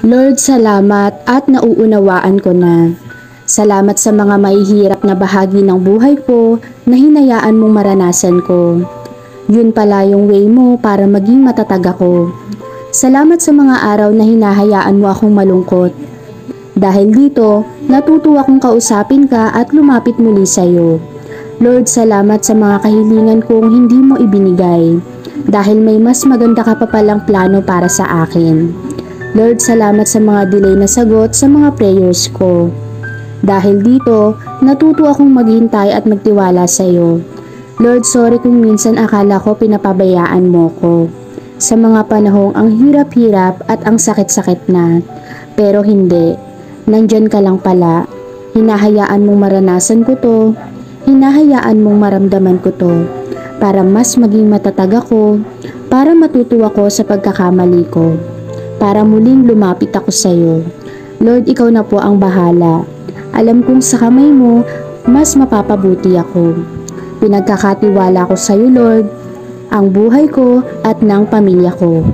Lord, salamat at nauunawaan ko na. Salamat sa mga mahihirap na bahagi ng buhay ko na hinayaan mong maranasan ko. Yun pala yung way mo para maging matatag ako. Salamat sa mga araw na hinahayaan mo akong malungkot. Dahil dito, natuto akong kausapin ka at lumapit muli sa'yo. Lord, salamat sa mga kahilingan kong hindi mo ibinigay. Dahil may mas maganda ka pa palang plano para sa akin. Lord, salamat sa mga delay na sagot sa mga prayers ko. Dahil dito, natuto akong maghintay at magtiwala sa iyo. Lord, sorry kung minsan akala ko pinapabayaan mo ko. Sa mga panahong ang hirap-hirap at ang sakit-sakit na. Pero hindi, nandyan ka lang pala. Hinahayaan mong maranasan ko to. Hinahayaan mong maramdaman ko to. Para mas maging matatag ako. Para matuto ako sa pagkakamali ko. Para muling lumapit ako sa iyo. Lord, ikaw na po ang bahala. Alam kong sa kamay mo, mas mapapabuti ako. Pinagkakatiwala ko sa iyo, Lord, ang buhay ko at ng pamilya ko.